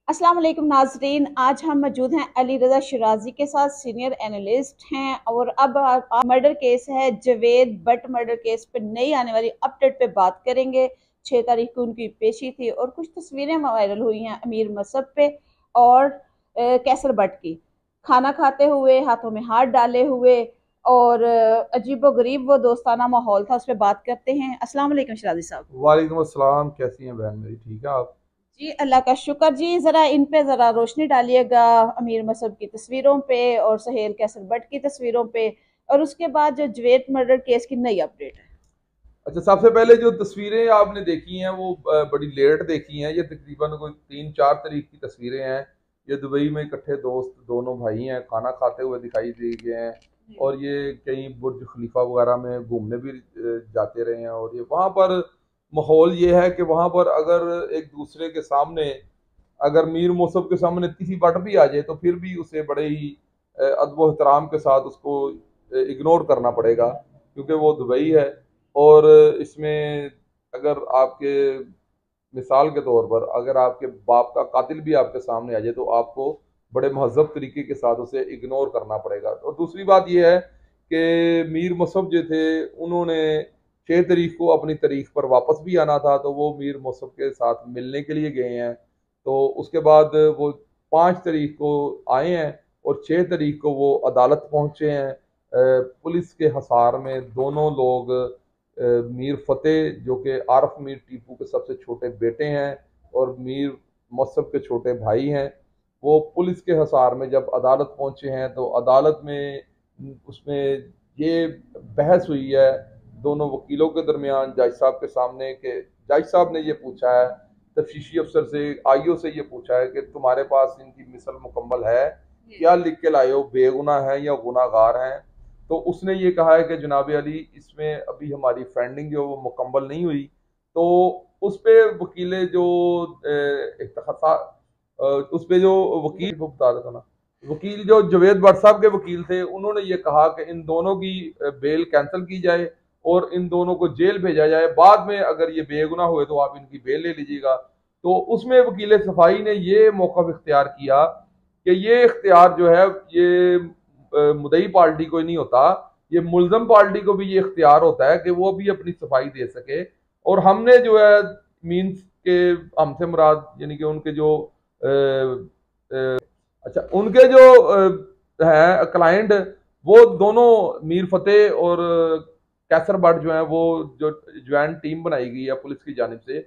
अस्सलाम वालेकुम नाजरीन, आज हम मौजूद हैं अली रजा शिराजी के साथ, सीनियर एनालिस्ट हैं। और अब मर्डर केस है, जवेद भट्ट मर्डर केस पे नई आने वाली अपडेट पे बात करेंगे। 6 तारीख को उनकी पेशी थी और कुछ तस्वीरें वायरल हुई हैं अमीर मसहब पे और कैसर भट्ट की, खाना खाते हुए, हाथों में हाथ डाले हुए और अजीबो गरीब वो दोस्ताना माहौल था, उस पर बात करते हैं। अस्सलाम वालेकुम शिराजी साहब। वालेकुम अस्सलाम। कैसी हैं बहन मेरी? ठीक है आप? जी अल्लाह का शुक्र। जी जरा इन पे जरा रोशनी डालिएगा, अमीर मसहब की तस्वीरों पे और सहेल कैसर भट्ट की तस्वीरों पे, और उसके बाद जो जवेद मर्डर केस की नई अपडेट है। अच्छा, सबसे पहले जो तस्वीरें आपने देखी हैं वो बड़ी लेट देखी हैं। ये तकरीबन कोई 3-4 तारीख की तस्वीरें हैं। ये दुबई में इकट्ठे दोस्त दोनों भाई हैं, खाना खाते हुए दिखाई दे गए हैं। और ये कहीं बुर्ज खलीफा वगैरह में घूमने भी जाते रहे हैं। और ये वहाँ पर माहौल ये है कि वहाँ पर अगर एक दूसरे के सामने, अगर मीर मौसम के सामने किसी बट भी आ जाए तो फिर भी उसे बड़े ही अदब एहतराम के साथ उसको इग्नोर करना पड़ेगा, क्योंकि वो दुबई है। और इसमें अगर आपके, मिसाल के तौर पर, अगर आपके बाप का कातिल भी आपके सामने आ जाए तो आपको बड़े महजब तरीके के साथ उसे इग्नोर करना पड़ेगा। और दूसरी बात यह है कि मीर मसहब जो थे उन्होंने 6 तारीख को अपनी तारीख पर वापस भी आना था, तो वो मीर मसहब के साथ मिलने के लिए गए हैं। तो उसके बाद वो 5 तारीख को आए हैं और 6 तारीख को वो अदालत पहुंचे हैं। पुलिस के हसार में दोनों लोग, मीर फतेह जो कि आरफ मीर टीपू के सबसे छोटे बेटे हैं और मीर मसहब के छोटे भाई हैं, वो पुलिस के हसार में जब अदालत पहुंचे हैं तो अदालत में उसमें ये बहस हुई है दोनों वकीलों के दरमियान जज साहब के सामने, कि जज साहब ने ये पूछा है तफ्तीशी अफसर से, आईओ से ये पूछा है कि तुम्हारे पास इनकी मिसल मुकम्मल है, क्या लिख के लाए हो, बेगुनाह है या गुनाहगार हैं? तो उसने ये कहा है कि जनाब अली, इसमें अभी हमारी फाइंडिंग जो वो मुकम्मल नहीं हुई। तो उस पे वकीले जो इख्तसा उस पे जो वकील को बता देता ना, वकील जो जवेद भट्ट साहब के वकील थे, उन्होंने ये कहा कि इन दोनों की बेल कैंसिल की जाए और इन दोनों को जेल भेजा जाए। बाद में अगर ये बेगुनाह हुए तो आप इनकी बेल ले लीजिएगा। तो उसमें वकील सफाई ने ये मौका इख्तियार किया कि ये इख्तियार जो है ये मुदई पार्टी को ही नहीं होता, ये मुलजम पार्टी को भी ये इख्तियार होता है कि वो भी अपनी सफाई दे सके। और हमने जो है मीन्स के, हमसे मुराद यानी कि उनके जो अच्छा, उनके जो है क्लाइंट, वो दोनों मीर फतेह और कैसर भट्ट जो है, वो जो ज्वाइंट टीम बनाई गई है पुलिस की जानिब से,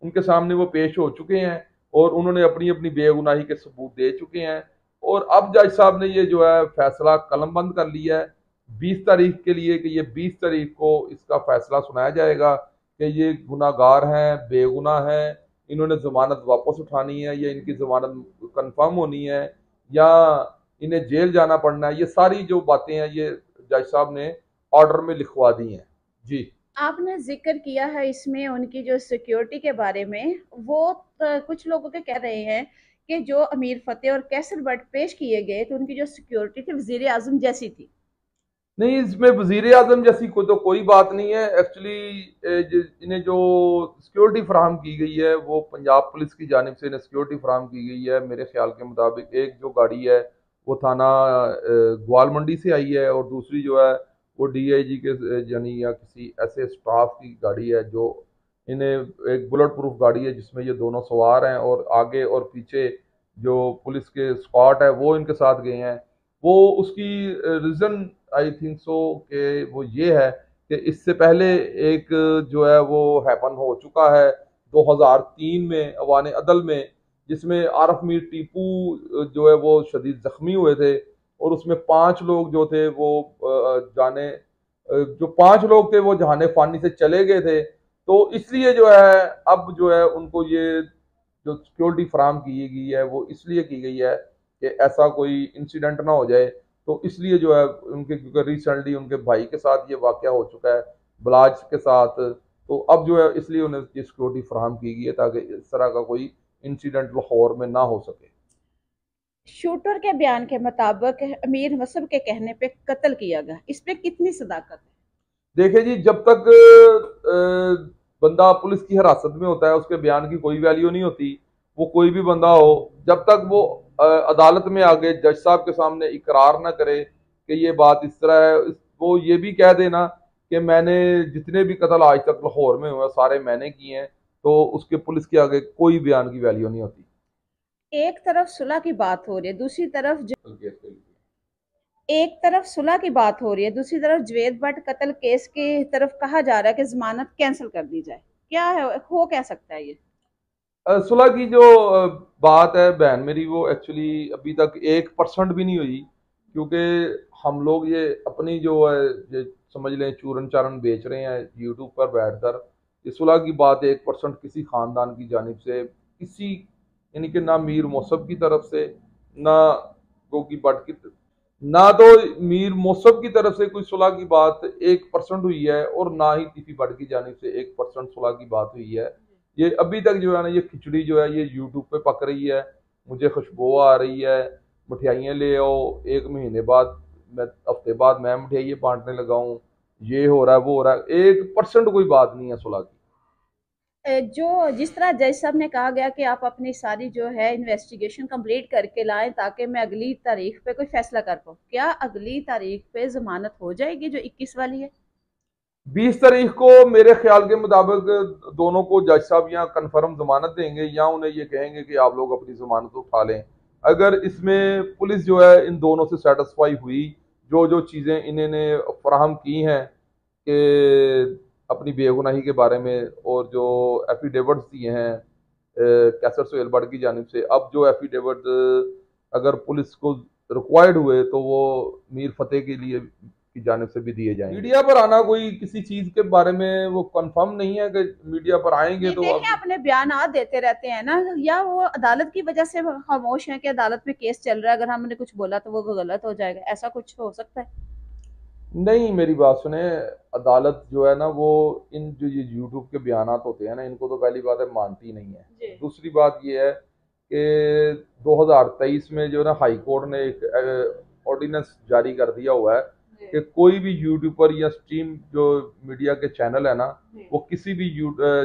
उनके सामने वो पेश हो चुके हैं और उन्होंने अपनी अपनी बेगुनाही के सबूत दे चुके हैं। और अब जज साहब ने ये जो है फैसला कलमबंद कर लिया है 20 तारीख के लिए, कि ये 20 तारीख को इसका फैसला सुनाया जाएगा कि ये गुनाहगार हैं, बेगुनाह हैं, इन्होंने जमानत वापस उठानी है या इनकी जमानत कंफर्म होनी है या इन्हें जेल जाना पड़ना है। ये सारी जो बातें हैं ये जज साहब ने ऑर्डर में लिखवा दी हैं। जी। आपने जिक्र किया है इसमें उनकी जो सिक्योरिटी के बारे में, वो कुछ लोगों के कह रहे हैं कि जो अमीर फतेह और कैसर भट्ट पेश किए गए तो उनकी जो सिक्योरिटी थी वजीर आजम जैसी थी। नहीं, इसमें वजीर आजम जैसी तो कोई बात नहीं है। एक्चुअली इन्हें जो सिक्योरिटी फराहम की गई है वो पंजाब पुलिस की जानिब से इन्हें सिक्योरिटी फराहम की गई है। मेरे ख्याल के मुताबिक एक जो गाड़ी है वो थाना ग्वाल मंडी से आई है और दूसरी जो है वो डीआईजी के यानी या किसी ऐसे स्टाफ की गाड़ी है, जो इन्हें एक बुलेट प्रूफ गाड़ी है जिसमें ये दोनों सवार हैं और आगे और पीछे जो पुलिस के स्क्वाड है वो इनके साथ गए हैं। वो उसकी रीज़न आई थिंक सो कि वो ये है कि इससे पहले एक जो है वो हैपन हो चुका है 2003 में अवान अदल में, जिसमें आरफ मीर टीपू जो है वो शदीद जख्मी हुए थे और उसमें 5 लोग जो थे वो जो 5 लोग थे वो जहाने फानी से चले गए थे। तो इसलिए जो है अब जो है उनको ये जो सिक्योरिटी फराम की गई है वो इसलिए की गई है कि ऐसा कोई इंसिडेंट ना हो जाए। तो इसलिए जो है उनके, क्योंकि रिसेंटली उनके भाई के साथ ये वाकया हो चुका है, बलाज के साथ, तो अब जो है इसलिए उन्हें ये सिक्योरिटी फराहम की गई है ताकि इस तरह का कोई इंसिडेंट लाहौर में ना हो सके। शूटर के बयान के मुताबिक अमीर मसहब के कहने पे कत्ल किया गया, इस पे कितनी सदाकत है? देखिए जी, जब तक बंदा पुलिस की हिरासत में होता है उसके बयान की कोई वैल्यू नहीं होती। वो कोई भी बंदा हो, जब तक वो अदालत में आगे जज साहब के सामने इकरार ना करे कि ये बात इस तरह है, वो ये भी कह देना कि मैंने जितने भी कत्ल आज तक लाहौर में हुए सारे मैंने किए हैं, तो उसके पुलिस के आगे कोई बयान की वैल्यू नहीं होती। एक तरफ सुलह की बात हो रही है, दूसरी तरफ एक तरफ सुलह की बात हो रही है, दूसरी तरफ जवेद भट्ट कत्ल केस की तरफ कहा जा रहा है कि जमानत कैंसिल कर दी जाए। क्या है, हो क्या सकता है ये? सुलह की जो बात है बहन मेरी, वो एक्चुअली अभी तक 1% भी नहीं हुई, क्योंकि हम लोग ये अपनी जो है ये समझ लें चूरन चारन बेच रहे हैं यूट्यूब पर बैठकर। ये सुलह की बात 1% किसी खानदान की जानिब से, किसी यानी कि ना मीर मौसम की तरफ से, ना गोगी भट्ट की, ना तो मीर मौसम की तरफ से कोई सुलह की बात 1% हुई है, और ना ही तीफी भट्ट की जानिब से 1% सुलह की बात हुई है। ये अभी तक जो है ना, ये खिचड़ी जो है ये यूट्यूब पे पक रही है, मुझे खुशबू आ रही है, मिठाइयाँ ले आओ, एक महीने बाद मैं हफ्ते बाद मैं मिठाइयाँ बांटने लगा हूँ, ये हो रहा है वो हो रहा है, 1% कोई बात नहीं है सुलह की। जो जिस तरह जज साहब ने कहा गया कि आप अपनी सारी जो है इन्वेस्टिगेशन कंप्लीट करके लाएं ताकि मैं अगली तारीख पे कोई फैसला कर पाऊँ, क्या अगली तारीख पे जमानत हो जाएगी जो 21 वाली है? 20 तारीख को मेरे ख्याल के मुताबिक दोनों को जज साहब या कन्फर्म जमानत देंगे, या उन्हें ये कहेंगे कि आप लोग अपनी जमानत उठा लें। अगर इसमें पुलिस जो है इन दोनों से सेटिस्फाई हुई, जो जो चीज़ें इन्होंने फराहम की हैं कि अपनी बेगुनाही के बारे में, और जो एफिडेविट्स दिए हैं कैसर सोहेल भट्ट की जानिब से, अब जो एफिडेविट अगर पुलिस को रिक्वायर्ड हुए तो वो मीर फतेह के लिए की जानिब से भी दिए जाएंगे। मीडिया पर आना कोई किसी चीज के बारे में वो कंफर्म नहीं है कि मीडिया पर आएंगे तो देखें, अपने बयान देते रहते हैं ना, या वो अदालत की वजह से खामोश है कि अदालत में केस चल रहा है, अगर हमने कुछ बोला तो वो गलत हो जाएगा, ऐसा कुछ हो सकता है? नहीं, मेरी बात सुने, अदालत जो है ना वो इन जो ये यूट्यूब के बयानात होते हैं ना, इनको तो पहली बात है मानती नहीं है। दूसरी बात ये है कि 2023 में जो ना हाई कोर्ट ने एक ऑर्डिनेंस जारी कर दिया हुआ है कि कोई भी यूट्यूबर या स्ट्रीम जो मीडिया के चैनल है ना, वो किसी भी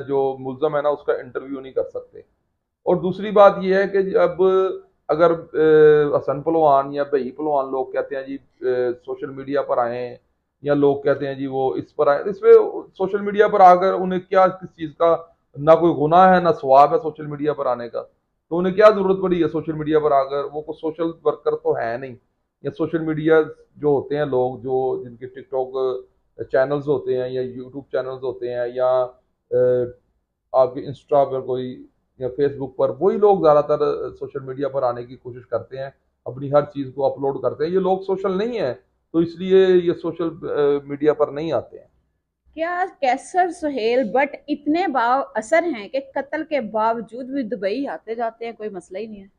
जो मुल्जम है ना उसका इंटरव्यू नहीं कर सकते। और दूसरी बात यह है कि अब अगर हसन पहलवान या भई पहलवान लोग कहते हैं जी सोशल मीडिया पर आए, या लोग कहते हैं जी वो इस पर आए, इसमें सोशल मीडिया पर आकर उन्हें क्या किस चीज़ का ना कोई गुनाह है ना सवाब है सोशल मीडिया पर आने का, तो उन्हें क्या जरूरत पड़ी है सोशल मीडिया पर आकर? वो कोई सोशल वर्कर तो है नहीं, या सोशल मीडिया जो होते हैं लोग जो जिनके टिकटॉक चैनल्स होते हैं या यूट्यूब चैनल्स होते हैं, या आपके इंस्टा पर कोई या फेसबुक पर, वही लोग ज़्यादातर सोशल मीडिया पर आने की कोशिश करते हैं, अपनी हर चीज़ को अपलोड करते हैं। ये लोग सोशल नहीं है, तो इसलिए ये सोशल मीडिया पर नहीं आते हैं। क्या कैसर सोहेल भट्ट इतने बाव असर हैं कि कत्ल के बावजूद भी दुबई आते जाते हैं, कोई मसला ही नहीं है?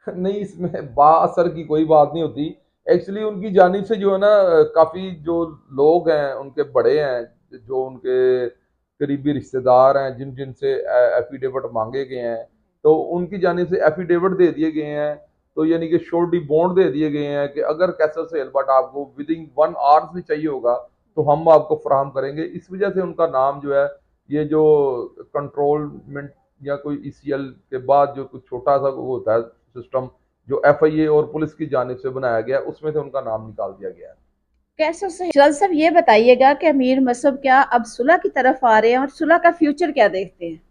नहीं, इसमें बाअसर की कोई बात नहीं होती। एक्चुअली उनकी जानिब से जो है ना, काफ़ी जो लोग हैं उनके बड़े हैं, जो उनके करीबी रिश्तेदार हैं, जिन जिन से एफिडेविट मांगे गए हैं, तो उनकी जानिब से एफिडेविट दे दिए गए हैं। तो यानी कि श्योरिटी बॉन्ड दे दिए गए हैं कि अगर कैसर सोहेल भट्ट आपको विद इन 1 आवर्स भी चाहिए होगा तो हम आपको फराहम करेंगे। इस वजह से उनका नाम जो है, ये जो कंट्रोलमेंट या कोई ईसीएल के बाद जो कुछ छोटा सा वो होता है सिस्टम, जो एफआईए और पुलिस की जानिब से बनाया गया, उसमें से उनका नाम निकाल दिया गया है। कैसर सोहेल साहब, ये बताइएगा कि अमीर मसहब क्या अब सुलह की तरफ आ रहे हैं, और सुलह का फ्यूचर क्या देखते हैं?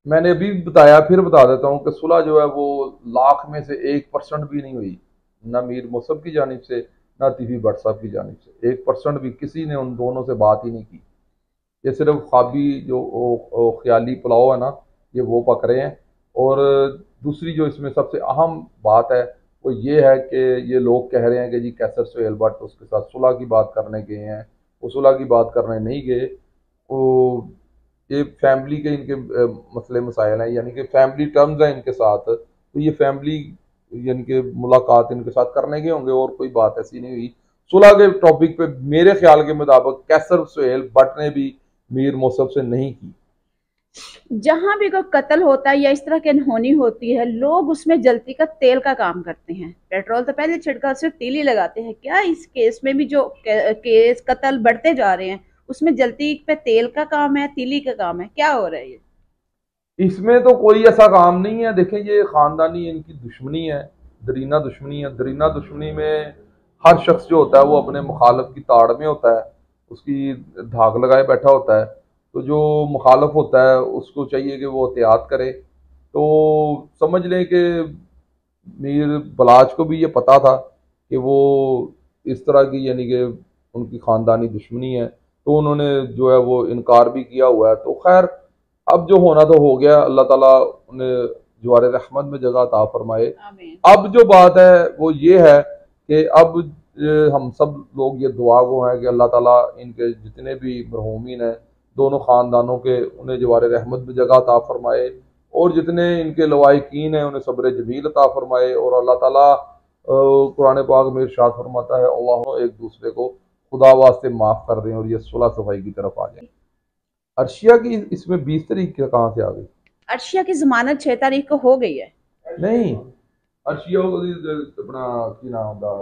मैंने अभी बताया, फिर बता देता हूँ कि सुलह जो है वो लाख में से 1% भी नहीं हुई, ना मीर मुसब की जानिब से ना तीफी भट्ट साहब की जानिब से। 1% भी किसी ने उन दोनों से बात ही नहीं की। ये सिर्फ ख्वाबी जो ख्याली पुलाव है ना, ये वो पक रहे हैं। और दूसरी जो इसमें सबसे अहम बात है वो ये है कि ये लोग कह रहे हैं कि जी कैसर सोहेल भट्ट उसके साथ सुलह की बात करने गए हैं, वो सुलह की बात करने नहीं गए। वो ये फैमिली के इनके मसले मसाइल हैं, यानी कि फैमिली टर्म्स हैं इनके साथ, तो ये फैमिली यानी कि मुलाकात इनके साथ करने गए होंगे, और कोई बात ऐसी नहीं हुई। सुलह के टॉपिक पे मेरे ख्याल के मुताबिक कैसर सोहेल भट्ट ने भी मीर मौसम से नहीं की। जहां भी कोई कत्ल होता है या इस तरह की अनहोनी होती है, लोग उसमें जलती का तेल का काम करते हैं। पेट्रोल तो पहले छिड़का, सिर्फ तीली लगाते हैं। क्या इस केस में भी जो केस कत्ल बढ़ते जा रहे हैं उसमें जलती पे तेल का काम है, तीली का काम है, क्या हो रहा है ये? इसमें तो कोई ऐसा काम नहीं है। देखें, ये खानदानी इनकी दुश्मनी है, दरीना दुश्मनी है। दरीना दुश्मनी में हर शख्स जो होता है वो अपने मुखालफ की ताड़ में होता है, उसकी धाक लगाए बैठा होता है। तो जो मुखालफ होता है उसको चाहिए कि वो एहतियात करे। तो समझ लें कि मीर बलाच को भी ये पता था कि वो इस तरह की, यानी कि उनकी खानदानी दुश्मनी है, तो उन्होंने जो है वो इनकार भी किया हुआ है। तो खैर, अब जो होना तो हो गया, अल्लाह ताला उन्हें जवार रहमत में जगह अता फरमाए। अब जो बात है वो ये है कि अब हम सब लोग ये दुआ गो हैं कि अल्लाह ताला इनके जितने भी मरहूमिन हैं, दोनों ख़ानदानों के, उन्हें जवार रहमत में जगह अता फरमाए, और जितने इनके लवाइकीन हैं उन्हें सब्र जमील अता फरमाए। और अल्लाह ताला कुरान पाक में इरशाद फरमाता है, अल्लाह एक दूसरे को खुदा वास्ते माफ़ कर दें और ये सुलह सफाई की तरफ आ जाए। अर्शिया की इसमें 20 तारीख कहाँ से आ गई? अर्शिया की जमानत 6 तारीख को हो गई है। नहीं, अर्शिया अपना की नाम दा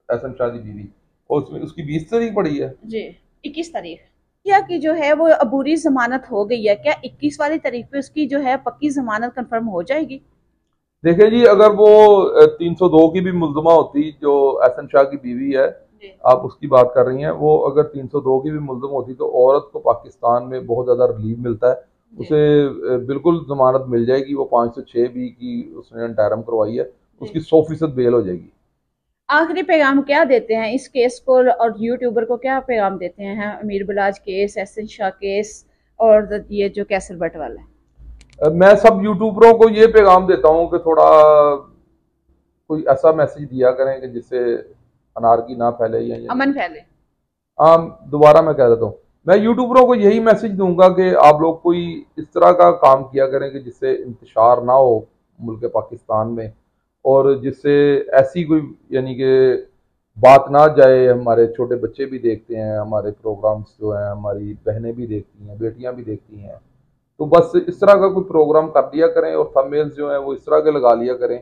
एहसन शाह दी बीवी, और उसमें उसकी 20 तारीख पड़ी है जी, 21 तारीख। अर्शिया की जो है वो अबूरी जमानत हो गई है, क्या 21 वाली तारीख पे उसकी जो है पक्की जमानत कंफर्म हो जाएगी? देखें जी, अगर वो 302 की भी मुल्ज़मा होती, जो एहसन शाह की बीवी है, आप उसकी बात कर रही हैं, वो अगर 302 की भी मुल्ज़म होती तो औरत को पाकिस्तान में बहुत ज़्यादा रिलीफ मिलता है, उसे बिल्कुल जमानत मिल जाएगी। वो 506 बी की उसने अंटैरम करवाई है, उसकी 100% बेल हो जाएगी। आखिरी पैगाम क्या देते हैं इस केस को, और यूट्यूबर को क्या पैगाम देते हैं? अमीर बलाज केस, एहसन शाह केस, और ये जो कैसर बट वाला है। मैं सब यूट्यूबरों को ये पैगाम देता हूँ कि थोड़ा कोई ऐसा मैसेज दिया करें कि जिससे अनारकी ना फैले या अमन फैले। हाँ, दोबारा मैं कह देता हूँ, मैं यूट्यूबरों को यही मैसेज दूंगा कि आप लोग कोई इस तरह का काम किया करें कि जिससे इंतशार ना हो मुल्क पाकिस्तान में, और जिससे ऐसी कोई, यानी कि बात ना जाए। हमारे छोटे बच्चे भी देखते हैं हमारे प्रोग्राम्स जो हैं, हमारी बहनें भी देखती हैं, बेटियां भी देखती हैं। तो बस इस तरह का कोई प्रोग्राम कर लिया करें, और थंबनेल्स जो हैं वो इस तरह के लगा लिया करें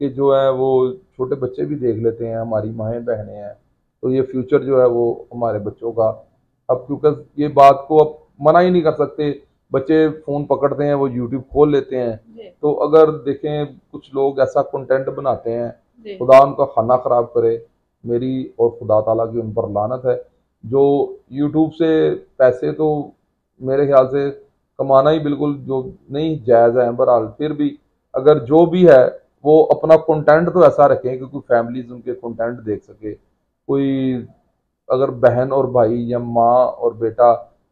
कि जो है वो छोटे बच्चे भी देख लेते हैं, हमारी माएँ बहनें हैं। तो ये फ्यूचर जो है वो हमारे बच्चों का, अब क्योंकि ये बात को अब मना ही नहीं कर सकते, बच्चे फ़ोन पकड़ते हैं, वो यूट्यूब खोल लेते हैं। तो अगर देखें कुछ लोग ऐसा कंटेंट बनाते हैं, खुदा उनका खाना ख़राब करे, मेरी और खुदा ताला की उन पर लानत है। जो यूट्यूब से पैसे तो मेरे ख्याल से कमाना ही बिल्कुल जो नहीं जायज़ है, बहरहाल फिर भी अगर जो भी है वो अपना कंटेंट तो ऐसा रखें कि कोई फैमिलीज उनके कंटेंट देख सके। कोई अगर बहन और भाई, या माँ और बेटा,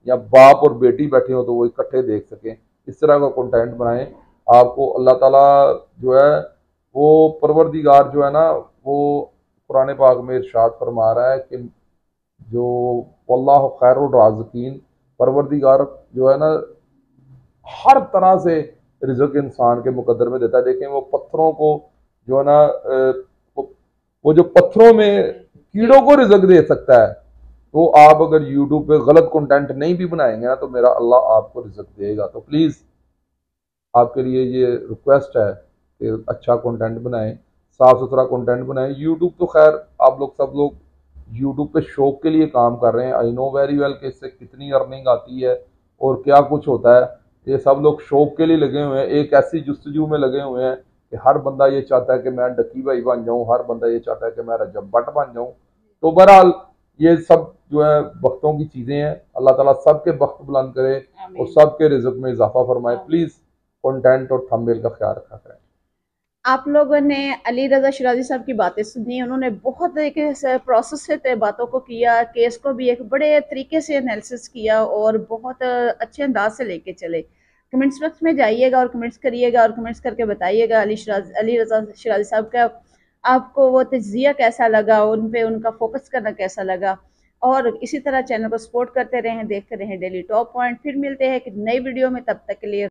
या बाप और बेटी बैठे हो तो वो इकट्ठे देख सकें, इस तरह का कंटेंट बनाएं। आपको अल्लाह ताला जो है वो परवरदिगार जो है ना, वो कुरान पाक में इरशाद फरमा रहा है कि जो वल्लाहु खैरुर राज़िकीन, परवरदिगार जो है ना हर तरह से रिज़्क इंसान के मुकद्दर में देता है। देखें, वो पत्थरों को जो है ना वो जो पत्थरों में कीड़ों को रिज़्क दे सकता है, तो आप अगर यूट्यूब पे गलत कंटेंट नहीं भी बनाएंगे ना, तो मेरा अल्लाह आपको रिज़्क देगा। तो प्लीज़ आपके लिए ये रिक्वेस्ट है कि अच्छा कंटेंट बनाएं, साफ सुथरा कंटेंट बनाएं। यूट्यूब तो खैर आप लोग सब लोग यूट्यूब पे शौक के लिए काम कर रहे हैं, आई नो वेरी वेल कि इससे कितनी अर्निंग आती है और क्या कुछ होता है। ये सब लोग शौक के लिए लगे हुए हैं, एक ऐसी जुस्तजू में लगे हुए हैं कि हर बंदा ये चाहता है कि मैं डक्की भाई बन जाऊं, हर बंदा ये चाहता है कि मैं रजब भट्ट बन जाऊं। तो बहरहाल ये सब जो है वक्तों की चीज़ें हैं। अल्लाह ताला सबके वक्त बुलंद करे और सबके रिज़्क में इजाफा फरमाए। प्लीज़ कंटेंट और थंबनेल का ख्याल रखा करें। आप लोगों ने अली रज़ा शिराजी साहब की बातें सुनी, उन्होंने बहुत एक प्रोसेस से बातों को किया, केस को भी एक बड़े तरीके से एनालिसिस किया और बहुत अच्छे अंदाज से लेके चले। कमेंट्स बॉक्स में जाइएगा और कमेंट्स करिएगा और कमेंट्स करके बताइएगा अली रज़ा शिराजी साहब का आपको वो तज्ज़िया कैसा लगा, उन पे उनका फोकस करना कैसा लगा। और इसी तरह चैनल को सपोर्ट करते रहें, देखते रहें डेली टॉप पॉइंट। फिर मिलते हैं एक नई वीडियो में, तब तक के लिए